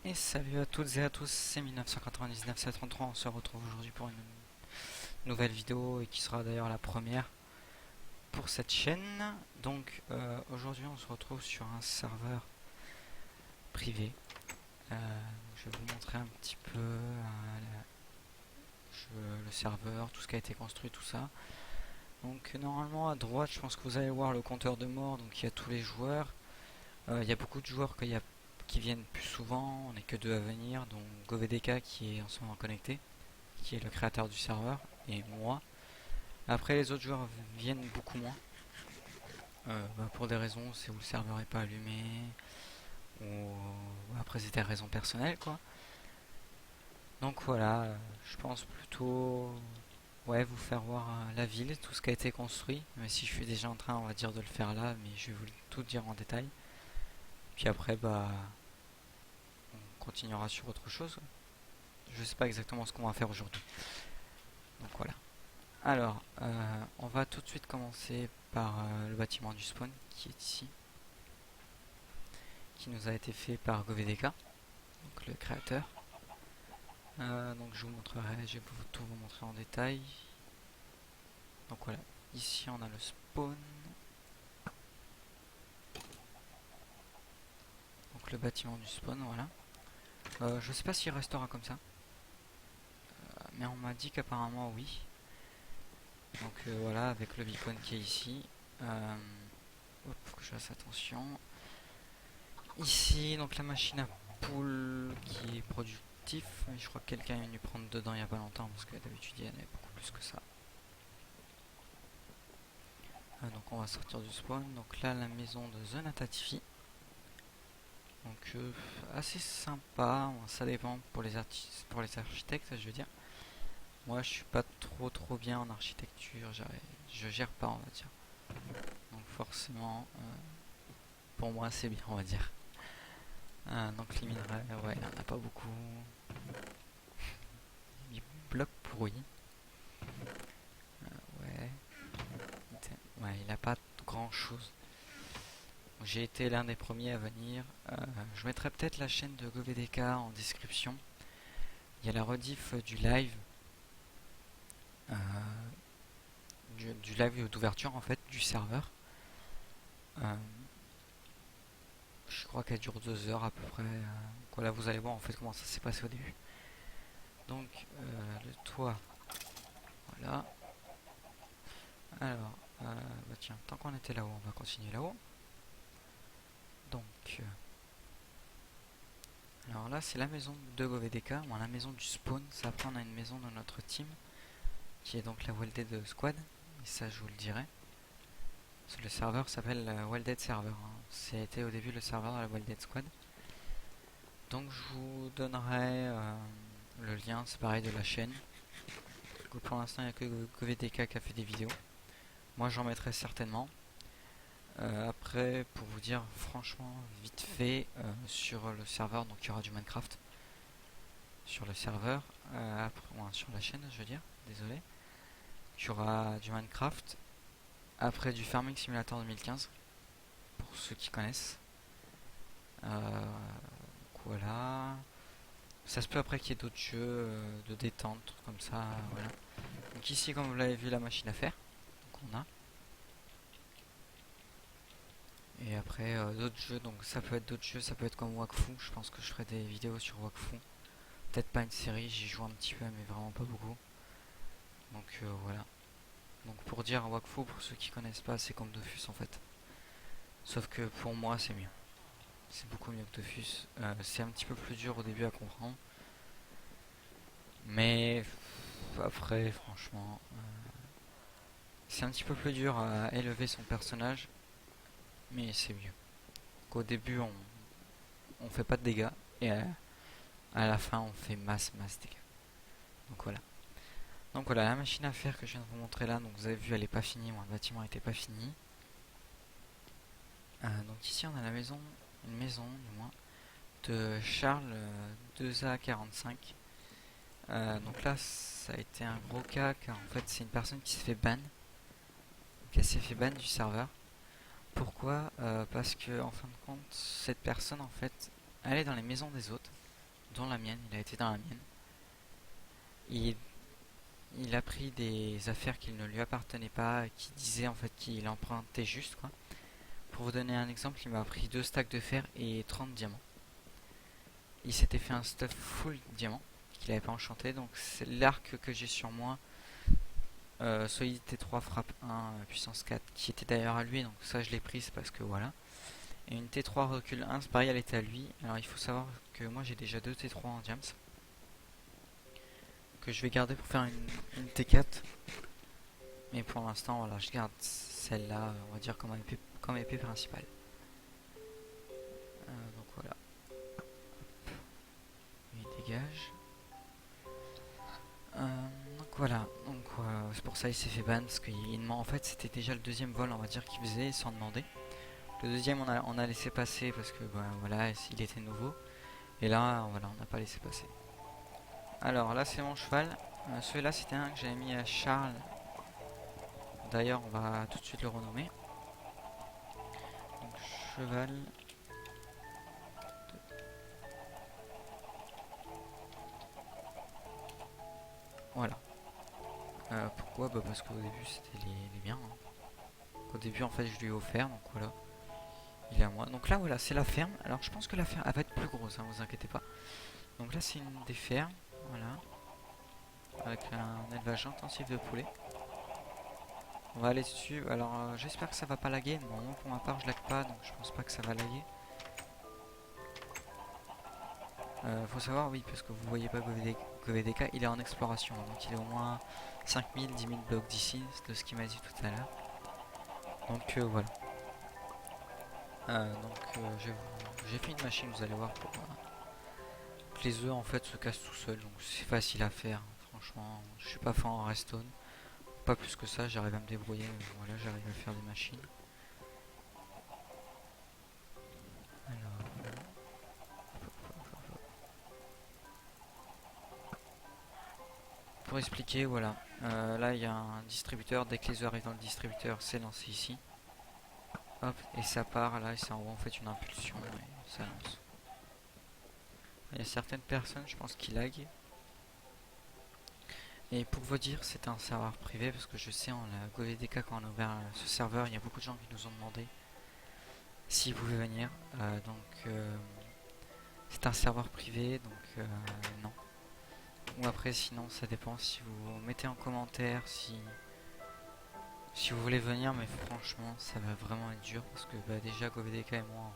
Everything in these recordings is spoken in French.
Et salut à toutes et à tous, c'est 1999-733, on se retrouve aujourd'hui pour une nouvelle vidéo et qui sera d'ailleurs la première pour cette chaîne. Donc aujourd'hui on se retrouve sur un serveur privé. Je vais vous montrer un petit peu le serveur, tout ce qui a été construit, tout ça. Donc normalement à droite je pense que vous allez voir le compteur de mort, donc il y a tous les joueurs. Il y a beaucoup de joueurs qui viennent plus souvent, on n'est que deux à venir, dont GoVDK qui est en ce moment connecté, qui est le créateur du serveur, et moi. Après les autres joueurs viennent beaucoup moins, pour des raisons, c'est où le serveur n'est pas allumé, ou après c'est des raisons personnelles quoi. Donc voilà, je pense plutôt vous faire voir la ville, tout ce qui a été construit, même si je suis déjà en train on va dire de le faire là, mais je vais vous tout dire en détail. Puis après on continuera sur autre chose. Je sais pas exactement ce qu'on va faire aujourd'hui. Donc voilà. Alors, on va tout de suite commencer par le bâtiment du spawn qui est ici, qui nous a été fait par GoVDK, donc le créateur. Donc je vous montrerai, je vais tout vous montrer en détail. Donc voilà, ici on a le spawn. Donc le bâtiment du spawn, voilà. Je sais pas s'il restera comme ça, mais on m'a dit qu'apparemment oui. Donc voilà, avec le beacon qui est ici. Faut que je fasse attention. Ici, donc la machine à poule qui est productif. Mais je crois que quelqu'un est venu prendre dedans il y a pas longtemps parce que d'habitude il y en avait beaucoup plus que ça. Donc on va sortir du spawn. Donc là, la maison de The Natatifi. Donc assez sympa. Ça dépend pour les artistes, pour les architectes, je veux dire. Moi, je suis pas trop bien en architecture. Je gère pas, on va dire. Donc forcément, pour moi, c'est bien, on va dire. Donc les minerais, ouais, il n'y en a pas beaucoup. Il bloque pourri. Ouais. Ouais, il n'a pas grand chose. J'ai été l'un des premiers à venir. Je mettrai peut-être la chaîne de GoVDK en description. Il y a la rediff du live. euh, du live d'ouverture en fait du serveur. Je crois qu'elle dure 2 heures à peu près. Voilà, vous allez voir en fait comment ça s'est passé au début. Donc le toit, voilà. Alors, tiens, tant qu'on était là-haut, on va continuer là-haut. Donc, alors là, c'est la maison de GoVDK, la maison du spawn. Ça, après, on a une maison de notre team, qui est donc la Welded Squad. Et ça, je vous le dirai. Le serveur s'appelle Welded Server. C'était au début le serveur de la Welded Squad. Donc, je vous donnerai le lien, c'est pareil, de la chaîne. Pour l'instant, il n'y a que GoVDK qui a fait des vidéos. Moi, j'en mettrai certainement. Après, pour vous dire franchement, vite fait, sur le serveur, donc il y aura du Minecraft sur le serveur, sur la chaîne, je veux dire, désolé. Il y aura du Minecraft, après du Farming Simulator 2015, pour ceux qui connaissent. Voilà. Ça se peut après qu'il y ait d'autres jeux de détente, comme ça, voilà. Donc ici, comme vous l'avez vu, la machine à faire, donc on a. Et après d'autres jeux, donc ça peut être d'autres jeux, ça peut être comme Wakfu, je pense que je ferai des vidéos sur Wakfu. Peut-être pas une série, j'y joue un petit peu mais vraiment pas beaucoup. Donc voilà. Donc pour dire Wakfu, pour ceux qui connaissent pas, c'est comme Dofus en fait. Sauf que pour moi c'est mieux. C'est beaucoup mieux que Dofus. C'est un petit peu plus dur au début à comprendre. Mais après franchement, c'est un petit peu plus dur à élever son personnage. Mais c'est mieux. Qu'au début on fait pas de dégâts. Et à la fin on fait masse dégâts. Donc voilà. Donc voilà, la machine à faire que je viens de vous montrer là, donc vous avez vu elle est pas finie, le bâtiment n'était pas fini. Donc ici on a la maison, une maison du moins, de Charles 2A45. Donc là ça a été un gros cas car en fait c'est une personne qui s'est fait ban. Donc elle s'est fait ban du serveur. Pourquoi Parce que en fin de compte cette personne en fait elle est dans les maisons des autres. dont la mienne, il a été dans la mienne. Il, il a pris des affaires qui ne lui appartenaient pas, qui disaient en fait qu'il empruntait juste quoi. Pour vous donner un exemple, il m'a pris 2 stacks de fer et 30 diamants. Il s'était fait un stuff full diamant qu'il avait pas enchanté, donc c'est l'arc que j'ai sur moi. Solid T3 frappe 1 puissance 4 qui était d'ailleurs à lui, donc ça je l'ai pris, c'est parce que voilà. Et une T3 recul 1, c'est pareil, elle était à lui. Alors il faut savoir que moi j'ai déjà 2 T3 en diams que je vais garder pour faire une T4. Mais pour l'instant, voilà, je garde celle-là, on va dire comme épée principale. Donc voilà, il dégage. Donc voilà, c'est pour ça il s'est fait ban parce en fait c'était déjà le deuxième vol, on va dire, qu'il faisait sans demander. Le deuxième on a laissé passer parce que bah, voilà, il était nouveau. Et là voilà, on n'a pas laissé passer. Alors là c'est mon cheval. Celui-là c'était un que j'avais mis à Charles. D'ailleurs on va tout de suite le renommer. Donc cheval. Voilà. Pourquoi bah parce qu'au début c'était les biens. Au début en fait je lui ai offert, donc voilà. Il est à moi. Donc là voilà, c'est la ferme. Alors je pense que la ferme elle va être plus grosse, hein, vous inquiétez pas. Donc là c'est une des fermes. Voilà. Avec un élevage intensif de poulets. On va aller dessus. Alors j'espère que ça va pas laguer. Bon, moi pour ma part je lag pas, donc je pense pas que ça va laguer. Faut savoir, oui, parce que vous voyez pas GoVDK, il est en exploration. Donc il est au moins 5000, 10 000 blocs d'ici, c'est de ce qu'il m'a dit tout à l'heure. Donc voilà. J'ai fait une machine, vous allez voir, pour que les œufs en fait se cassent tout seuls. Donc c'est facile à faire. Franchement, je suis pas fort en redstone. Pas plus que ça, j'arrive à me débrouiller. Voilà, j'arrive à faire des machines. Alors, pour expliquer, voilà. Là, il y a un distributeur. Dès que les œufs arrivent dans le distributeur, c'est lancé ici. Hop, et ça part là, et ça envoie en fait une impulsion et ça lance. Il y a certaines personnes, je pense, qui lag. Et pour vous dire, c'est un serveur privé parce que je sais, en la GoVDK, quand on a ouvert ce serveur, il y a beaucoup de gens qui nous ont demandé s'ils pouvaient venir. C'est un serveur privé, donc non. Ou après, sinon, ça dépend si vous mettez en commentaire si vous voulez venir, mais franchement, ça va vraiment être dur parce que bah, déjà GoVDK et moi,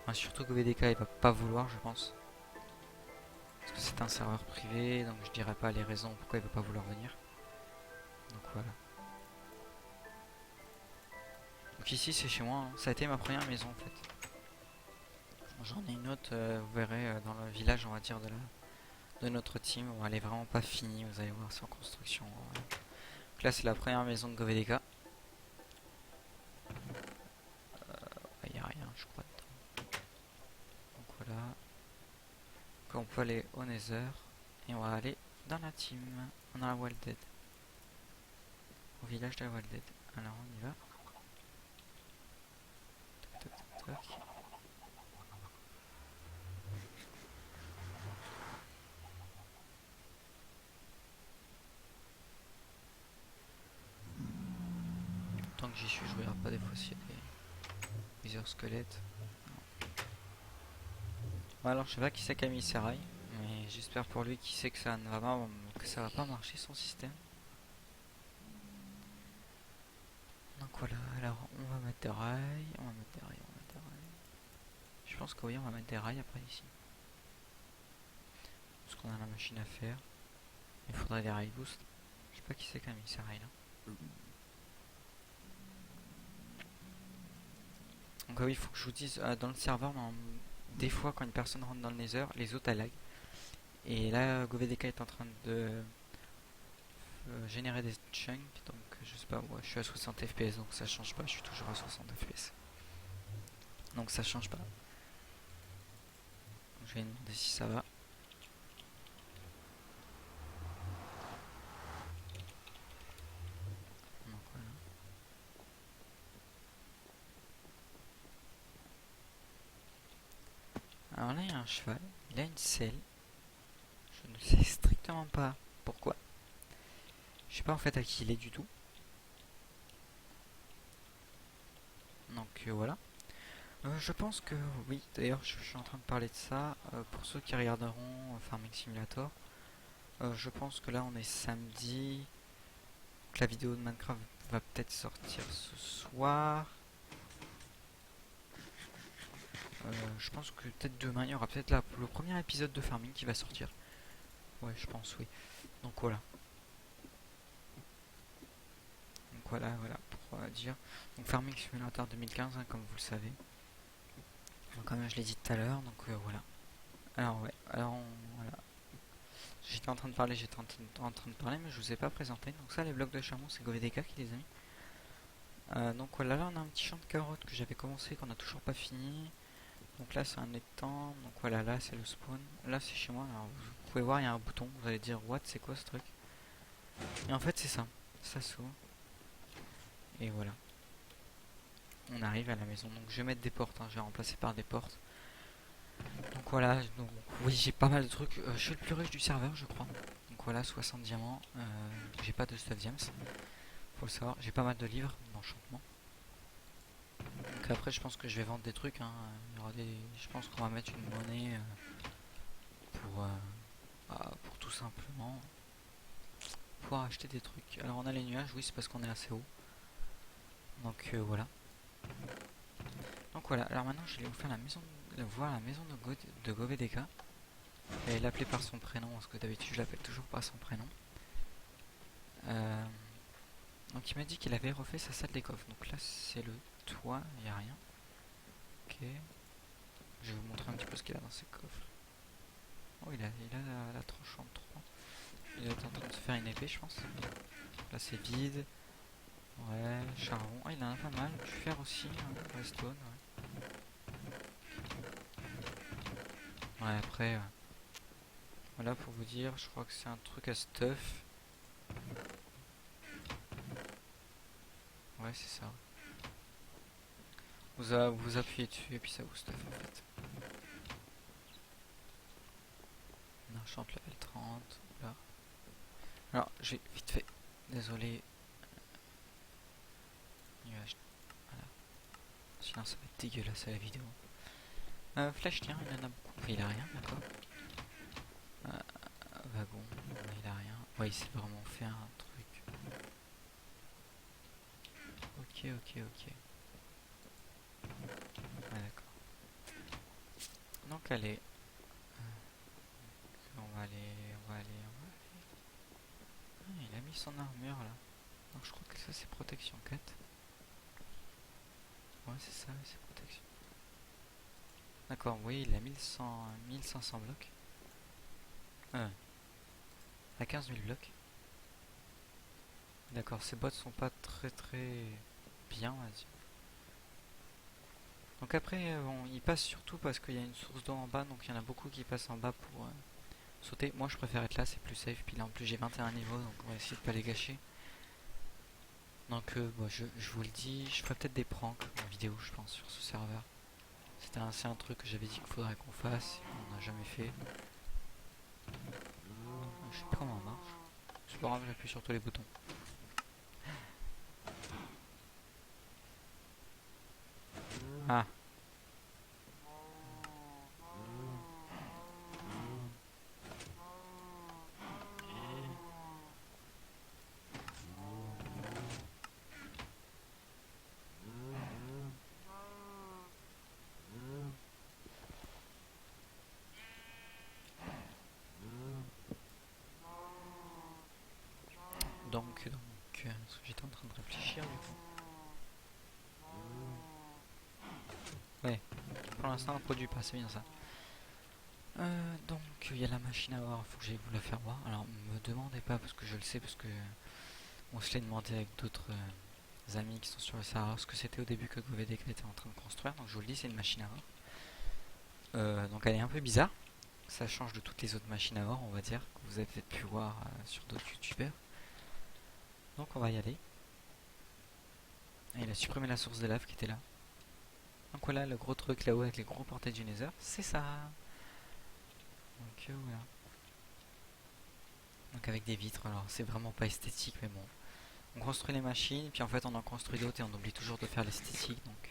enfin, surtout GoVDK, il va pas vouloir, je pense. Parce que c'est un serveur privé, donc je dirais pas les raisons pourquoi il veut pas vouloir venir. Donc voilà. Donc ici c'est chez moi, hein. Ça a été ma première maison en fait. J'en ai une autre, vous verrez, dans le village on va dire de notre team. Bon, elle est vraiment pas finie, vous allez voir, c'est en construction. Voilà. Donc là c'est la première maison de GoVDK. Il n'y a rien je crois dedans. Donc voilà. Donc on peut aller au Nether. Et on va aller dans la team. On a la Wilded. Au village de la Wilded. Alors on y va. Tac, tac, tac, tac. Tant que j'y suis, je regarde pas des fois s'il y a des wither squelettes. Bon, alors je sais pas qui c'est qui a mis ses rails, mais j'espère pour lui qu'il sait que ça va pas marcher son système. Donc voilà, alors on va mettre des rails, on va mettre des rails, on va mettre des rails. Je pense que oui, on va mettre des rails après ici. Parce qu'on a la machine à faire. Il faudrait des rails boost. Je sais pas qui c'est qui a mis ces rails là. Donc oui, il faut que je vous dise, dans le serveur, des fois quand une personne rentre dans le nether, les autres elles lag. Et là, GoVDK est en train de générer des chunks, donc je sais pas, moi je suis à 60 fps, donc ça change pas, je suis toujours à 60 fps. Donc ça change pas. Je vais demander si ça va. Donc voilà. Alors là il y a un cheval, il a une selle. Je ne sais strictement pas pourquoi. Je sais pas en fait à qui il est du tout. Donc voilà. Je pense que oui, d'ailleurs je suis en train de parler de ça. Pour ceux qui regarderont Farming Simulator, je pense que là on est samedi. Donc la vidéo de Minecraft va peut-être sortir ce soir. Je pense que peut-être demain il y aura peut-être le premier épisode de Farming qui va sortir. Ouais, je pense, oui. Donc voilà. Donc voilà pour dire. Donc Farming Simulator 2015, hein, comme vous le savez. Donc, comme je l'ai dit tout à l'heure, donc voilà. Alors ouais, voilà. J'étais en train de parler, mais je vous ai pas présenté. Donc ça, les blocs de charbon, c'est GoVDK qui les a mis. Donc voilà, là on a un petit champ de carottes que j'avais commencé, qu'on a toujours pas fini. Donc là c'est un étang, donc voilà, là c'est le spawn. Là c'est chez moi, alors vous pouvez voir, il y a un bouton, vous allez dire what, c'est quoi ce truc? Et en fait c'est ça s'ouvre. Et voilà, on arrive à la maison. Donc je vais mettre des portes, hein, je vais remplacer par des portes. Donc voilà, donc oui j'ai pas mal de trucs. Je suis le plus riche du serveur je crois. Donc voilà, 60 diamants, j'ai pas de stuff diams, faut le savoir. J'ai pas mal de livres d'enchantement. Donc après je pense que je vais vendre des trucs, hein. Il y aura je pense qu'on va mettre une monnaie pour tout simplement pouvoir acheter des trucs. Alors on a les nuages, oui c'est parce qu'on est assez haut. Donc voilà. Donc voilà, alors maintenant je vais vous faire voir la maison de GoVDK. Et l'appeler par son prénom, parce que d'habitude je l'appelle toujours par son prénom. Donc il m'a dit qu'il avait refait sa salle des coffres. Donc là c'est le toit, il n'y a rien. Ok. Je vais vous montrer un petit peu ce qu'il a dans ses coffres. Oh il a la tranche en 3. Il est en train de se faire une épée je pense. Là c'est vide. Ouais, charbon. Ah il en a pas mal. Du fer aussi, hein, redstone, ouais. Ouais après, voilà pour vous dire, je crois que c'est un truc à stuff. Ouais c'est ça. Vous appuyez dessus et puis ça vous stuff en fait. On enchante level 30. Là. Alors j'ai vite fait. Désolé. Nuage. Voilà. Sinon ça va être dégueulasse à la vidéo. Flash tiens, il en a beaucoup. Enfin, il a rien, d'accord. Wagon, il a rien. Ouais il s'est vraiment fait un truc. Ok. Ouais d'accord. Donc allez. On va aller. Ah, il a mis son armure là. Donc je crois que ça c'est protection 4. Ouais c'est ça, c'est protection. D'accord, oui il a 1500 blocs. À 15 000 blocs. D'accord, ces bots sont pas très bien, on va dire. Donc après, bon, ils passent surtout parce qu'il y a une source d'eau en bas, donc il y en a beaucoup qui passent en bas pour sauter. Moi je préfère être là, c'est plus safe. Puis là en plus j'ai 21 niveaux, donc on va essayer de pas les gâcher. Donc bon, je vous le dis, je ferai peut-être des pranks en vidéo, je pense, sur ce serveur. C'est un truc que j'avais dit qu'il faudrait qu'on fasse, on n'a jamais fait. Je sais pas comment on marche. C'est pas grave, j'appuie sur tous les boutons. Ah, donc j'étais en train de réfléchir du coup. Ouais, pour l'instant on produit pas, c'est bien ça. Donc il y a la machine à voir, faut que j'aille vous la faire voir. Alors me demandez pas parce que je le sais, parce que on se l'est demandé avec d'autres amis qui sont sur le serveur ce que c'était au début que GoVDK était en train de construire. Donc je vous le dis, c'est une machine à voir. Donc elle est un peu bizarre, ça change de toutes les autres machines à voir on va dire, que vous avez peut-être pu voir sur d'autres youtubeurs. Donc on va y aller. Et il a supprimé la source de lave qui était là. Donc voilà le gros truc là-haut avec les gros portails du Nether, c'est ça. voilà. Donc avec des vitres, alors c'est vraiment pas esthétique, mais bon. On construit les machines, puis en fait on en construit d'autres et on oublie toujours de faire l'esthétique, donc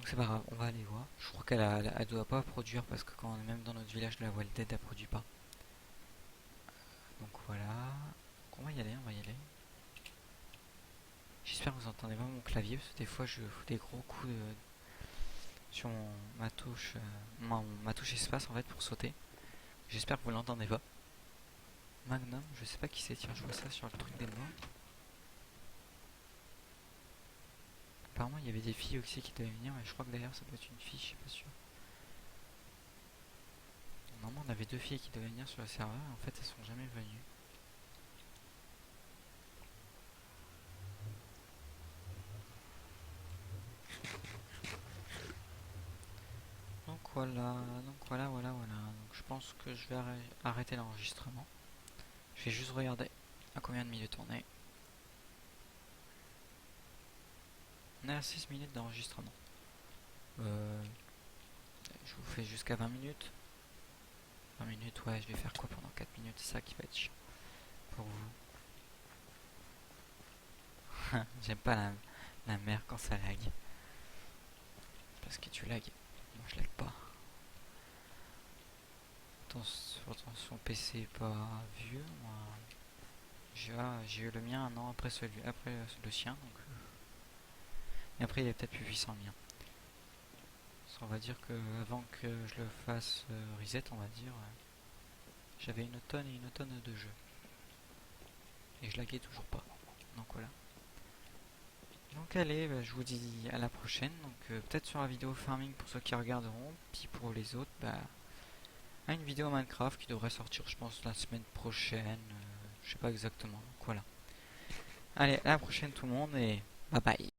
c'est pas grave, on va aller voir. Je crois elle doit pas produire parce que quand on est même dans notre village de la Welded, elle produit pas. Donc voilà. Donc on va y aller, on va y aller. J'espère que vous entendez vraiment mon clavier parce que des fois je fous des gros coups sur ma touche espace en fait pour sauter. J'espère que vous l'entendez pas. Magnum, je sais pas qui c'est, tiens, je vois ça sur le truc des morts. Apparemment il y avait des filles aussi qui devaient venir, mais je crois que d'ailleurs ça peut être une fille, je suis pas sûr. Normalement on avait deux filles qui devaient venir sur le serveur, et en fait elles sont jamais venues. Donc voilà. Donc je pense que je vais arrêter l'enregistrement. Je vais juste regarder à combien de minutes on est. On est à 6 minutes d'enregistrement. Je vous fais jusqu'à 20 minutes. 20 minutes, ouais, je vais faire quoi pendant 4 minutes? C'est ça qui va être chiant pour vous. J'aime pas la mer quand ça lag. Parce que tu lag. Moi je lag pas. Attention, PC pas vieux. Moi, j'ai eu le mien un an après après le sien. Donc, et après il est peut-être plus puissant le mien. On va dire que avant que je le fasse reset, on va dire, j'avais une tonne et une tonne de jeux. Et je laguais toujours pas. Donc voilà. Donc allez, bah, je vous dis à la prochaine. Donc peut-être sur la vidéo farming pour ceux qui regarderont. Puis pour les autres, bah, à une vidéo Minecraft qui devrait sortir, je pense, la semaine prochaine. Je sais pas exactement. Donc voilà. Allez, à la prochaine tout le monde et bye bye.